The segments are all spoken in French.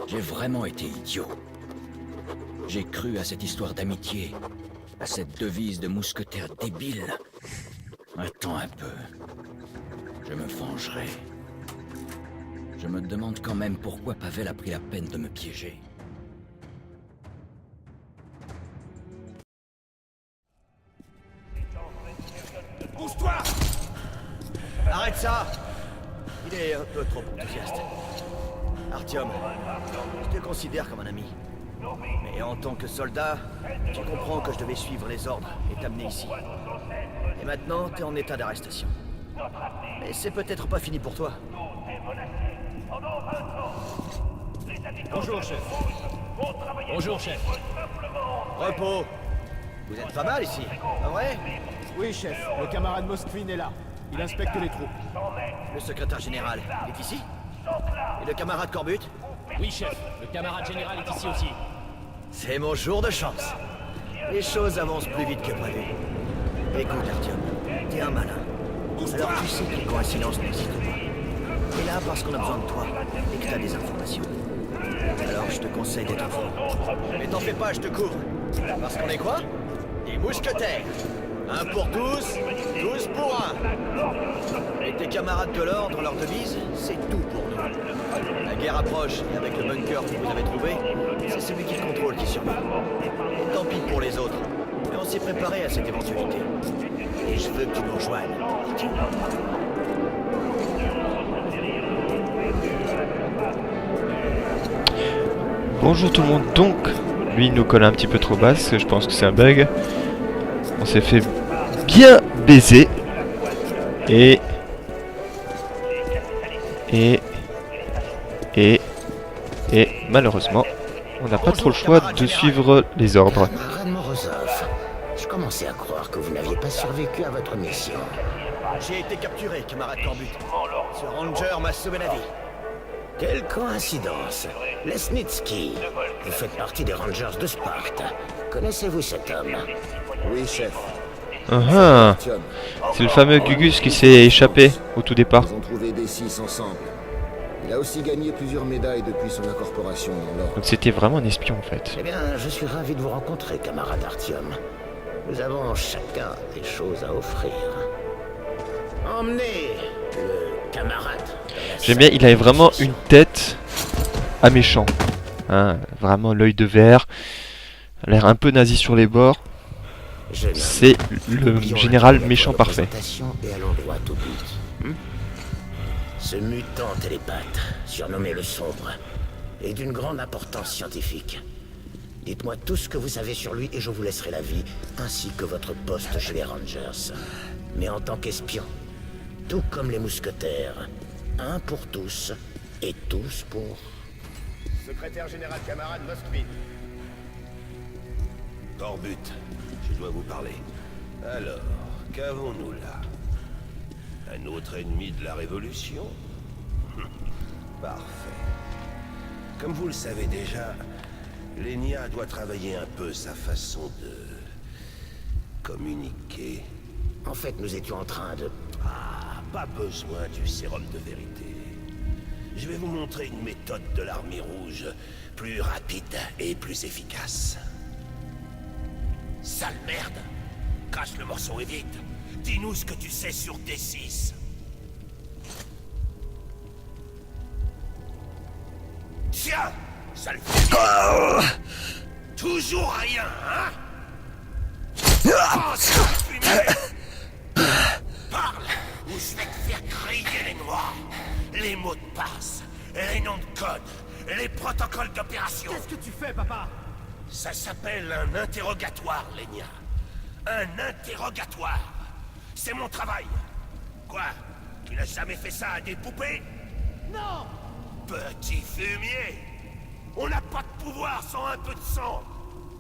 J'ai vraiment été idiot. J'ai cru à cette histoire d'amitié, à cette devise de mousquetaire débile. Attends un peu. Je me vengerai. Je me demande quand même pourquoi Pavel a pris la peine de me piéger. Bouge-toi! Arrête ça! Il est un peu trop enthousiaste. Artyom, je te considère comme un ami. Mais en tant que soldat, tu comprends que je devais suivre les ordres et t'amener ici. Et maintenant, t'es en état d'arrestation. Mais c'est peut-être pas fini pour toi. Bonjour, chef. Bonjour, chef. Repos! Vous êtes pas mal ici, pas vrai? Oui, chef. Le camarade Moskvin est là. Il inspecte les troupes. Le secrétaire général, il est ici? Et le camarade Corbut? Oui, chef. Le camarade général est ici aussi. C'est mon jour de chance. Les choses avancent plus vite que prévu. Écoute, Artyom, t'es un malin. Alors tu sais quelle coïncidence n'existe pas. T'es là parce qu'on a besoin de toi et que t'as des informations. Alors je te conseille d'être franc. Mais t'en fais pas, je te couvre. Parce qu'on est quoi? Des mousquetaires. Un pour tous, tous pour un. Et tes camarades de l'ordre, leur devise, c'est tout pour nous. La guerre approche et avec le bunker que vous avez trouvé, c'est celui qui le contrôle qui survit. Et tant pis pour les autres. Mais on s'est préparé à cette éventualité. Et je veux que tu nous rejoignes. Bonjour tout le monde, donc lui il nous colle un petit peu trop basse, je pense que c'est un bug. On s'est fait bien baiser. Et malheureusement, on n'a pas trop le choix de suivre les ordres. Camarade Morozov, je commençais à croire que vous n'aviez pas survécu à votre mission. J'ai été capturé, camarade Corbut. Ce ranger m'a sauvé la vie. Quelle coïncidence. Lesnitsky, vous faites partie des Rangers de Sparte. Connaissez-vous cet homme? Oui, chef. C'est le fameux Gugus qui s'est échappé au tout départ. Ils ont trouvé des 6 ensemble. Il a aussi gagné plusieurs médailles depuis son incorporation dans l'ordre. Donc c'était vraiment un espion en fait. Eh bien, je suis ravi de vous rencontrer, camarade Artyom. Nous avons chacun des choses à offrir. Emmenez le camarade. J'aime bien, il avait vraiment une tête à méchant. Hein, vraiment l'œil de verre, l'air un peu nazi sur les bords. C'est le général méchant parfait. Et allons droit au but. Ce mutant télépathe, surnommé le Sombre, est d'une grande importance scientifique. Dites-moi tout ce que vous savez sur lui et je vous laisserai la vie, ainsi que votre poste chez les Rangers. Mais en tant qu'espion, tout comme les mousquetaires, un pour tous et tous pour... Secrétaire général camarade Moskvin. Corbut, je dois vous parler. Alors, qu'avons-nous là? Un autre ennemi de la Révolution? Parfait. Comme vous le savez déjà, Lenya doit travailler un peu sa façon de... communiquer. En fait, nous étions en train de... Ah, pas besoin du sérum de vérité. Je vais vous montrer une méthode de l'Armée Rouge plus rapide et plus efficace. Sale merde! Crache le morceau et vite! Dis-nous ce que tu sais sur D6. Tiens! Sale fumier! Toujours rien, hein? Oh, sale fumier! Parle, ou je vais te faire griller les noirs. Les mots de passe, les noms de code, les protocoles d'opération. Qu'est-ce que tu fais, papa? Ça s'appelle un interrogatoire, Lenya. Un interrogatoire. C'est mon travail. Quoi? Tu n'as jamais fait ça à des poupées? Non! Petit fumier! On n'a pas de pouvoir sans un peu de sang!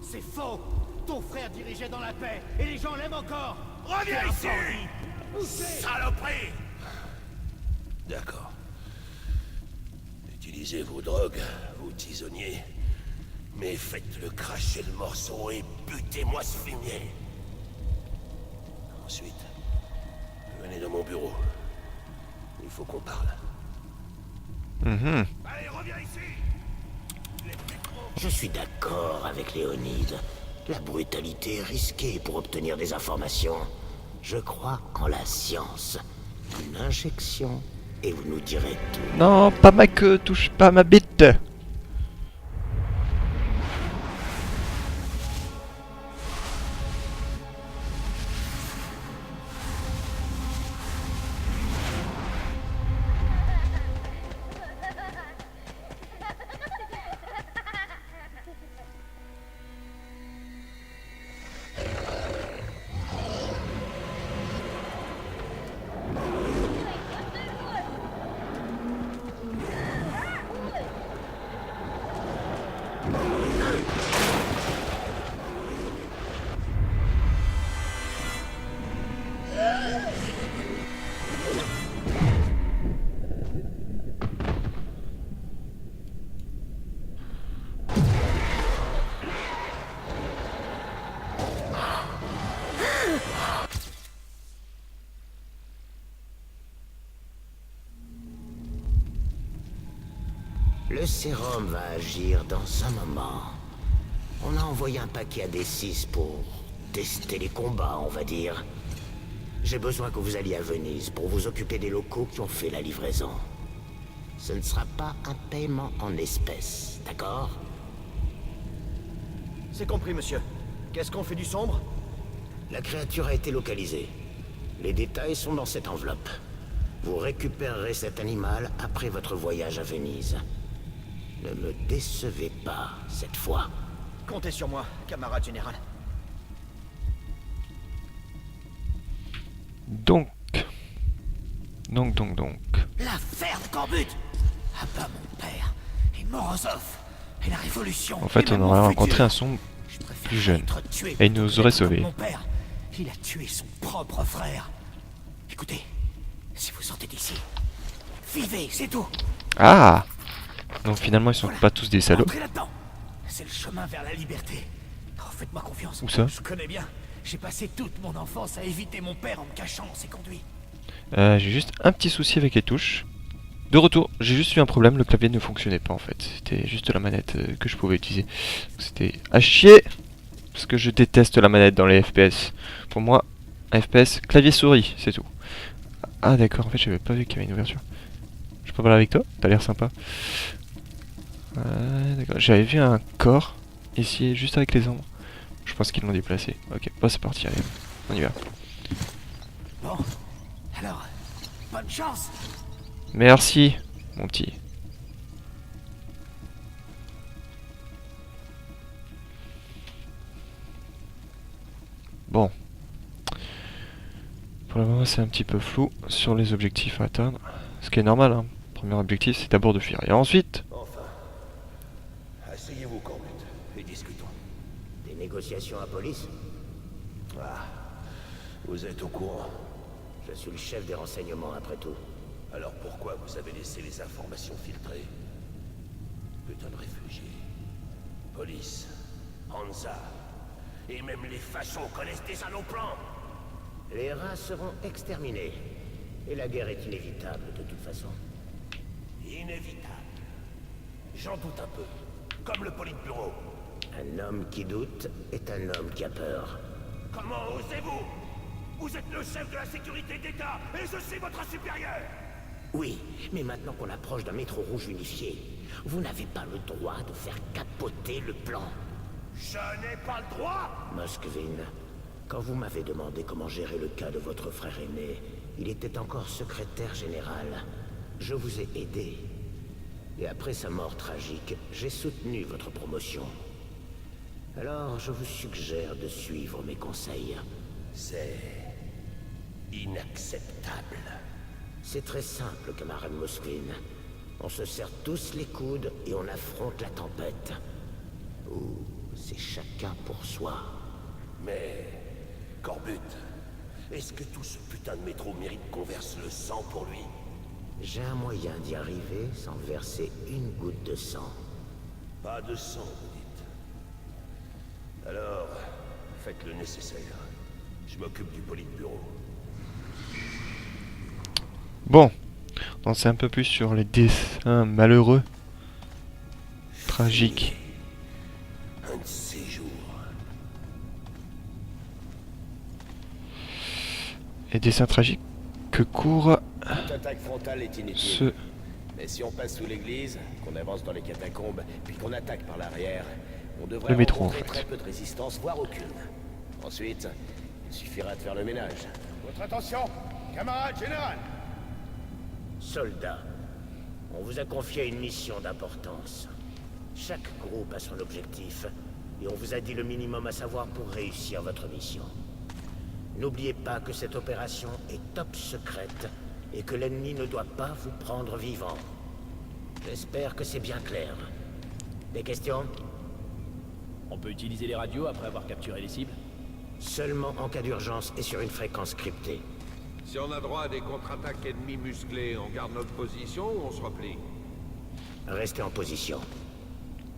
C'est faux! Ton frère dirigeait dans la paix, et les gens l'aiment encore! Reviens Quel ici! bandit! Poussez! Saloperie! D'accord. Utilisez vos drogues, vous tisonniers. Mais faites-le cracher le morceau et butez-moi ce fumier. Ensuite, venez dans mon bureau. Il faut qu'on parle. Mhm. Allez, reviens ici! Je suis d'accord avec Léonide. La brutalité est risquée pour obtenir des informations. Je crois en la science. Une injection, et vous nous direz tout. Non, pas ma queue, touche pas ma bite. Le sérum va agir dans un moment. On a envoyé un paquet à D6 pour tester les combats, on va dire. J'ai besoin que vous alliez à Venise pour vous occuper des locaux qui ont fait la livraison. Ce ne sera pas un paiement en espèces, d'accord? C'est compris, monsieur. Qu'est-ce qu'on fait du sombre? La créature a été localisée. Les détails sont dans cette enveloppe. Vous récupérerez cet animal après votre voyage à Venise. Ne me décevez pas cette fois. Comptez sur moi, camarade général. Donc. L'affaire de Corbut. Ah bah mon père, et Morozov, et la révolution. En fait, et on même aurait mon rencontré futur. un sombre Je préfère plus jeune. être tué Et il nous aurait plutôt que sauvés. d'être comme mon père. Il a tué son propre frère. Écoutez, si vous sortez d'ici, vivez, c'est tout. Ah! Donc finalement, ils sont Voilà. pas tous des salauds. Entrez là-dedans. C'est le chemin vers la liberté. Oh, faites-moi confiance. Où ça? Je connais bien. J'ai passé toute mon enfance à éviter mon père en me cachant dans ses conduits. J'ai juste un petit souci avec les touches. De retour, j'ai juste eu un problème, le clavier ne fonctionnait pas en fait. C'était juste la manette que je pouvais utiliser. C'était à chier! Parce que je déteste la manette dans les FPS. Pour moi, un FPS, clavier souris, c'est tout. Ah d'accord, en fait j'avais pas vu qu'il y avait une ouverture. Je peux parler avec toi? T'as l'air sympa. D'accord, j'avais vu un corps ici, juste avec les ombres. Je pense qu'ils l'ont déplacé. Ok, bah c'est parti, allez, on y va. Bon, alors, bonne chance. Merci, mon petit. Bon. Pour le moment, c'est un petit peu flou sur les objectifs à atteindre. Ce qui est normal, hein. Premier objectif, c'est d'abord de fuir. Et ensuite... Enfin. Asseyez-vous, Corbut, et discutons. Des négociations à police? Ah, vous êtes au courant. Je suis le chef des renseignements, après tout. Alors pourquoi vous avez laissé les informations filtrées? Putain de réfugiés. Police, Hansa, et même les façons connaissent déjà nos plans. Les rats seront exterminés. Et la guerre est inévitable, de toute façon. Inévitable. J'en doute un peu. Comme le Politburo. Un homme qui doute est un homme qui a peur. Comment osez-vous? Vous êtes le chef de la sécurité d'État, et je suis votre supérieur. Oui, mais maintenant qu'on approche d'un métro rouge unifié, vous n'avez pas le droit de faire capoter le plan. Je n'ai pas le droit. Moskvin, quand vous m'avez demandé comment gérer le cas de votre frère aîné, il était encore secrétaire général. Je vous ai aidé. Et après sa mort tragique, j'ai soutenu votre promotion. Alors, je vous suggère de suivre mes conseils. C'est inacceptable. C'est très simple, camarade Moskvin. On se serre tous les coudes et on affronte la tempête. Ou c'est chacun pour soi. Mais, Corbut, est-ce que tout ce putain de métro mérite qu'on verse le sang pour lui? J'ai un moyen d'y arriver sans verser une goutte de sang. Pas de sang, vous dites. Alors, faites le nécessaire. Je m'occupe du Politburo. Bon, on sait un peu plus sur les dessins malheureux, tragiques Les dessins tragiques que court Toute attaque frontale est inutile. ce... Mais si on passe sous l'église, qu'on avance dans les catacombes, puis qu'on attaque par l'arrière, on devrait Le métro, rencontrer en fait. très peu de résistance, voire aucune. Ensuite, il suffira de faire le ménage. Votre attention, camarade général. Soldats, on vous a confié une mission d'importance. Chaque groupe a son objectif, et on vous a dit le minimum à savoir pour réussir votre mission. N'oubliez pas que cette opération est top secrète, et que l'ennemi ne doit pas vous prendre vivant. J'espère que c'est bien clair. Des questions? On peut utiliser les radios après avoir capturé les cibles? Seulement en cas d'urgence et sur une fréquence cryptée. Si on a droit à des contre-attaques ennemies musclées, on garde notre position ou on se replie? Restez en position.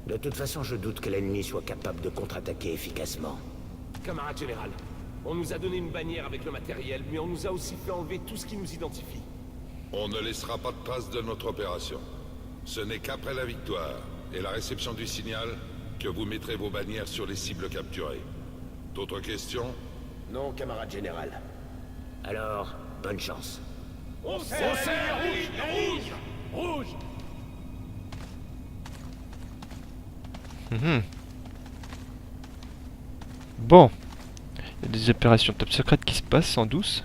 De toute façon, je doute que l'ennemi soit capable de contre-attaquer efficacement. Camarade général, on nous a donné une bannière avec le matériel, mais on nous a aussi fait enlever tout ce qui nous identifie. On ne laissera pas de traces de notre opération. Ce n'est qu'après la victoire et la réception du signal que vous mettrez vos bannières sur les cibles capturées. D'autres questions? Non, camarade général. Alors, bonne chance. On sert rouge! Rouge! Bon. Il y a des opérations top secrètes qui se passent en douce.